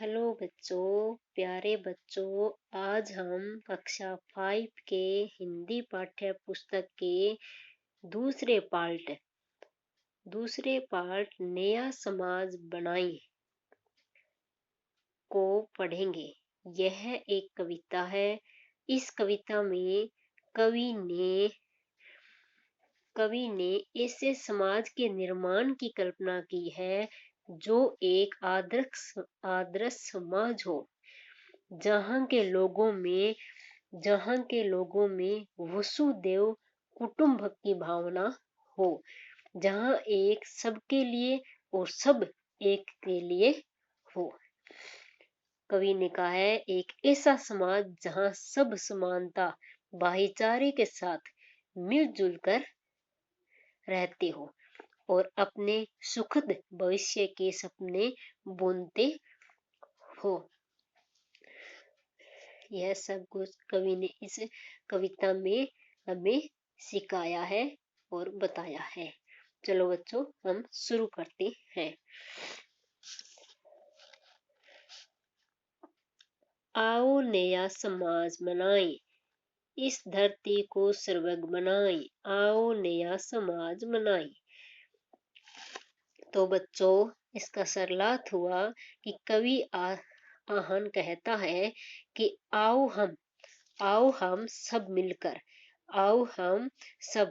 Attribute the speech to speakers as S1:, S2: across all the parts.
S1: Hello बच्चों, प्यारे बच्चों। आज हम कक्षा 5 के हिंदी पाठ्य पुस्तक के दूसरे पार्ट नया समाज बनाएं को पढ़ेंगे। यह एक कविता है। इस कविता में कवि ने ऐसे समाज के निर्माण की कल्पना की है जो एक आदर्श समाज हो, जहाँ के लोगों में वसुदेव कुटुंब की भावना हो, जहाँ एक सबके लिए और सब एक के लिए हो। कवि ने कहा है, एक ऐसा समाज जहाँ सब समानता भाईचारे के साथ मिलजुल कर रहते हो और अपने सुखद भविष्य के सपने बुनते हो। यह सब कुछ कवि ने इस कविता में हमें सिखाया है और बताया है। चलो बच्चों, हम शुरू करते हैं। आओ नया समाज बनाएं, इस धरती को स्वर्ग बनाएं। आओ नया समाज बनाएं। तो बच्चों, इसका सरलार्थ हुआ कि कवि आहन कहता है कि आओ हम सब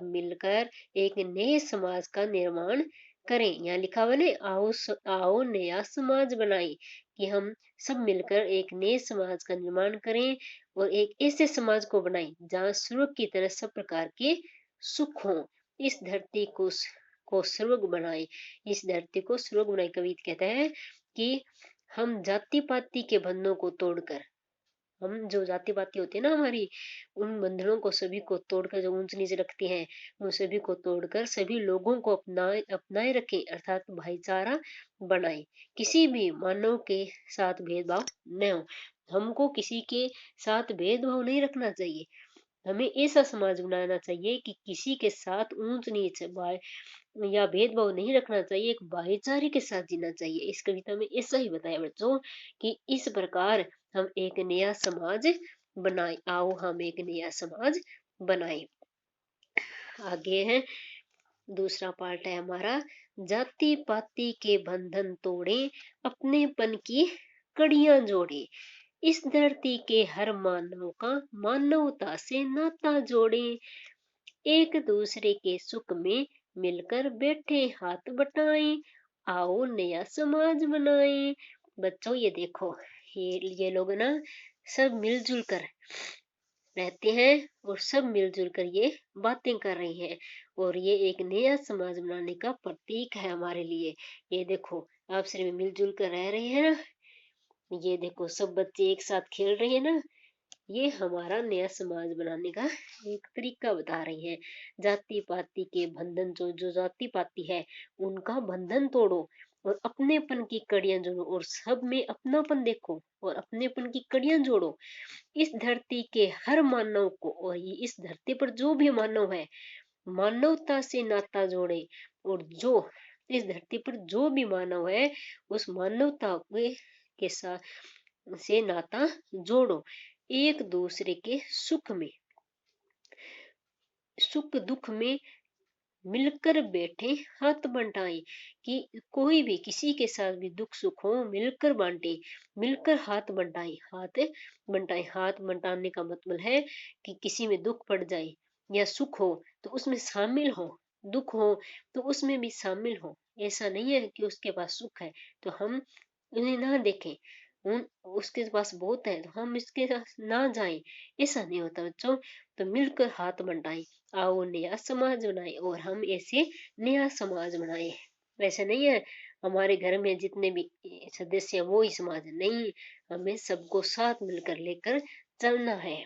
S1: मिलकर एक नए समाज का निर्माण करें। यहाँ लिखा हुआ है, आओ नया समाज बनाएं, कि हम सब मिलकर एक नए समाज का निर्माण करें और एक ऐसे समाज को बनाएं जहाँ स्वर्ग की तरह सब प्रकार के सुख हो। इस धरती को स्वर्ग बनाएं। इस धरती को स्वर्ग बनाएं। कवि कहता है कि हम जाति पाति के बंधनों को तोड़कर, हम जो जाति पाति होती है ना हमारी, उन बंधनों को सभी को तोड़कर, जो ऊंच नीच रखती हैं, उन सभी को तोड़कर सभी लोगों को अपनाए रखें, अर्थात भाईचारा बनाए। किसी भी मानव के साथ भेदभाव न हो। हमको किसी के साथ भेदभाव नहीं रखना चाहिए। हमें ऐसा समाज बनाना चाहिए कि किसी के साथ ऊंच नीच या भेदभाव नहीं रखना चाहिए, एक भाईचारे के साथ जीना चाहिए। इस कविता में ऐसा ही बताया बच्चों कि इस प्रकार हम एक नया समाज बनाए। आओ हम एक नया समाज बनाए। आगे है दूसरा पार्ट है हमारा, जाति पाति के बंधन तोड़े, अपनेपन की कड़ियां जोड़े। इस धरती के हर मानव का मानवता से नाता जोड़े। एक दूसरे के सुख में मिलकर बैठे हाथ बटाएं। आओ नया समाज बनाएं। बच्चों ये देखो, ये लोग ना सब मिलजुल कर रहते हैं और सब मिलजुल कर ये बातें कर रही हैं और ये एक नया समाज बनाने का प्रतीक है हमारे लिए। ये देखो, आपस में मिलजुल कर रह रहे हैं ना। ये देखो, सब बच्चे एक साथ खेल रहे हैं ना। ये हमारा नया समाज बनाने का एक तरीका बता रही है। जाति पाति के बंधन, जो जाति पाति है उनका बंधन तोड़ो और अपनेपन की कड़ियां जोड़ो, और सब में अपनापन देखो और अपनेपन की कड़ियां जोड़ो। इस धरती के हर मानव को, और इस धरती पर जो भी मानव है, मानवता से नाता जोड़े। और जो इस धरती पर जो भी मानव है, उस मानवता के साथ से नाता जोड़ो। एक दूसरे के सुख दुख में मिलकर बैठे हाथ बंटाएं। कि कोई भी किसी के साथ भी दुख सुख हो, मिलकर बांटे, मिलकर हाथ बंटाएं। हाथ बंटाने का मतलब है कि किसी में दुख पड़ जाए या सुख हो तो उसमें शामिल हो, दुख हो तो उसमें भी शामिल हो। ऐसा नहीं है कि उसके पास सुख है तो हम उन्हें ना देखें, उसके पास बहुत है तो हम इसके साथ ना जाएं। ऐसा नहीं होता बच्चों। तो मिलकर हाथ बंटाएं, आओ नया समाज बनाए और हम ऐसे नया समाज बनाए। वैसे नहीं है हमारे घर में जितने भी सदस्य हैं वो ही समाज है, नहीं, हमें सबको साथ मिलकर लेकर चलना है।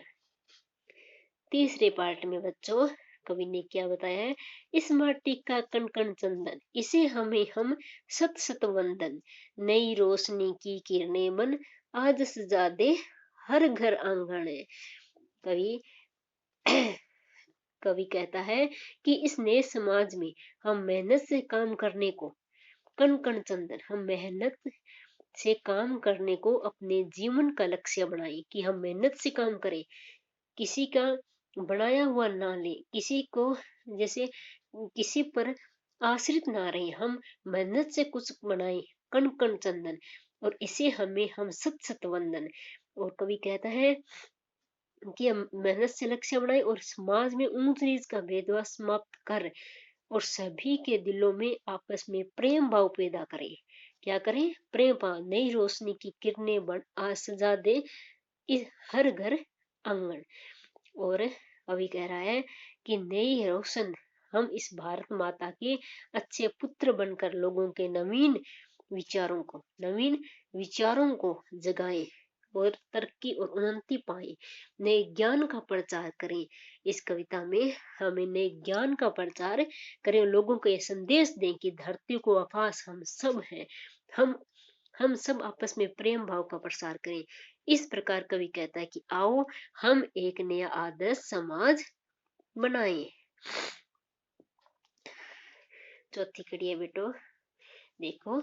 S1: तीसरे पार्ट में बच्चों कवि ने क्या बताया है, इस माटी का कण कण चंदन, इसे हम सत सत वंदन। नई रोशनी की किरणें बन, आज सजा दे हर घर आंगन। कवि कवि कहता है कि इस नए समाज में हम मेहनत से काम करने को, कण कण चंदन, हम मेहनत से काम करने को अपने जीवन का लक्ष्य बनाएं, कि हम मेहनत से काम करें, किसी का बनाया हुआ ना ले, किसी को जैसे किसी पर आश्रित ना रहे, हम मेहनत से कुछ बनाए, कण कण चंदन, और इसे हमें हम सत सत वंदन। और कवि कहता है कि हम मेहनत से लक्ष्य बनाए और समाज में ऊंच नीच का भेदभाव समाप्त कर और सभी के दिलों में आपस में प्रेम भाव पैदा करें। क्या करें? प्रेम भाव, नई रोशनी की किरणें बन आज सजा दे इस हर घर आंगन। और अभी कह रहा है कि नई रोशन हम इस भारत माता के अच्छे पुत्र बनकर लोगों के नवीन विचारों को जगाएं और तरक्की और उन्नति पाए, नए ज्ञान का प्रचार करें। इस कविता में हमें नए ज्ञान का प्रचार करें, लोगों को यह संदेश दें कि धरती को आकाश हम सब हैं, हम सब आपस में प्रेम भाव का प्रसार करें। इस प्रकार कवि कहता है कि आओ हम एक नया आदर्श समाज बनाएं। चौथी कड़ी है बेटो, देखो,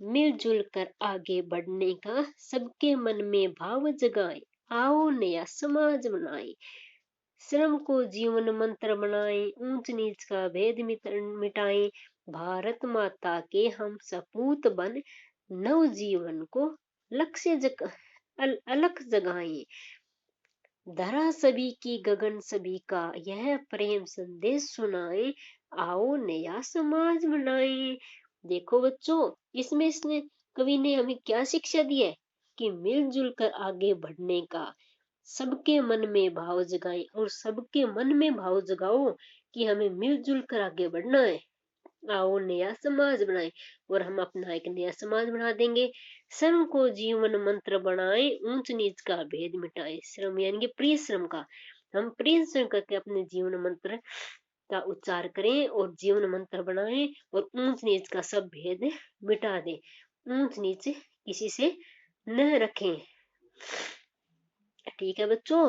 S1: मिलजुल कर आगे बढ़ने का सबके मन में भाव जगाए, आओ नया समाज बनाए, श्रम को जीवन मंत्र बनाए, ऊंच नीच का भेद मिटाए, भारत माता के हम सपूत बन नव जीवन को अलख जगाए, धरा सभी की गगन सभी का यह प्रेम संदेश सुनाए, आओ नया समाज बनाए। देखो बच्चों, इसमें इसने कवि ने हमें क्या शिक्षा दी है कि मिलजुल कर आगे बढ़ने का, सबके मन में भाव जगाए, और सबके मन में भाव जगाओ कि हमें मिलजुल कर आगे बढ़ना है, आओ नया समाज बनाए, और हम अपना एक नया समाज बना देंगे। श्रम को जीवन मंत्र बनाए, ऊंच नीच का भेद मिटाए, श्रम यानी कि परिश्रम का, हम परिश्रम करके अपने जीवन मंत्र का उच्चार करें और जीवन मंत्र बनाएं और ऊंच नीच का सब भेद मिटा दें, ऊंच नीच किसी से न रखें। ठीक है बच्चों,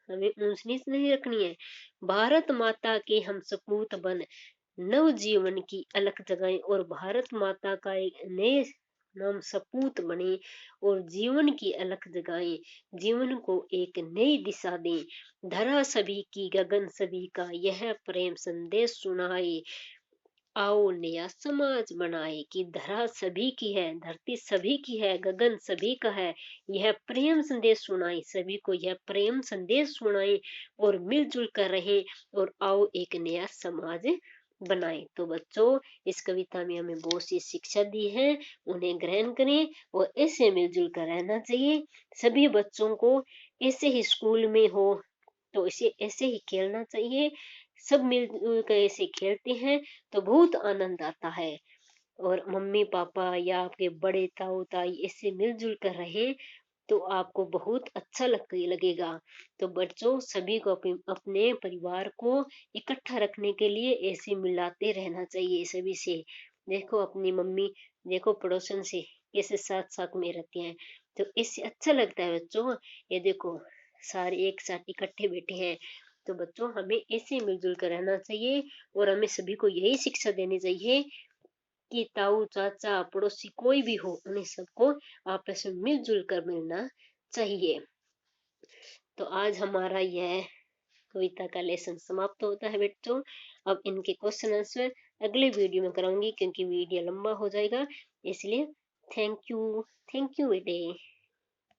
S1: हमें ऊंच नीच नहीं रखनी है। भारत माता के हम सपूत बन नव जीवन की अलख जगाएं, और भारत माता का एक नए नाम सपूत बने और जीवन की अलख जगाएं, जीवन को एक नई दिशा दें, धरा सभी की गगन सभी का यह प्रेम संदेश सुनाए, आओ नया समाज बनाए, कि धरा सभी की है, धरती सभी की है, गगन सभी का है, यह प्रेम संदेश सुनाए, सभी को यह प्रेम संदेश सुनाए और मिलजुल कर रहे, और आओ एक नया समाज बनाए। तो बच्चों, इस कविता में हमें बहुत सी शिक्षा दी है, उन्हें ग्रहण करें और ऐसे मिलजुल कर रहना चाहिए। सभी बच्चों को ऐसे ही स्कूल में हो तो इसे ऐसे ही खेलना चाहिए, सब मिलजुल कर ऐसे खेलते हैं तो बहुत आनंद आता है। और मम्मी पापा या आपके बड़े ताऊ ताई ऐसे मिलजुल कर रहे तो आपको बहुत अच्छा लगेगा। तो बच्चों, सभी को अपने परिवार को इकट्ठा रखने के लिए ऐसे मिलाते रहना चाहिए सभी से। देखो अपनी मम्मी, देखो पड़ोसन से कैसे साथ साथ में रहते हैं, तो इससे अच्छा लगता है बच्चों। ये देखो सारे एक साथ इकट्ठे बैठे हैं, तो बच्चों हमें ऐसे मिलजुल कर रहना चाहिए। और हमें सभी को यही शिक्षा देनी चाहिए कि ताऊ चाचा पड़ोसी कोई भी हो, उन्हें सबको आपस में मिलजुल कर मिलना चाहिए। तो आज हमारा यह कविता का लेसन समाप्त होता है बच्चों। अब इनके क्वेश्चन आंसर अगले वीडियो में कराऊंगी, क्योंकि वीडियो लंबा हो जाएगा, इसलिए थैंक यू बेटे।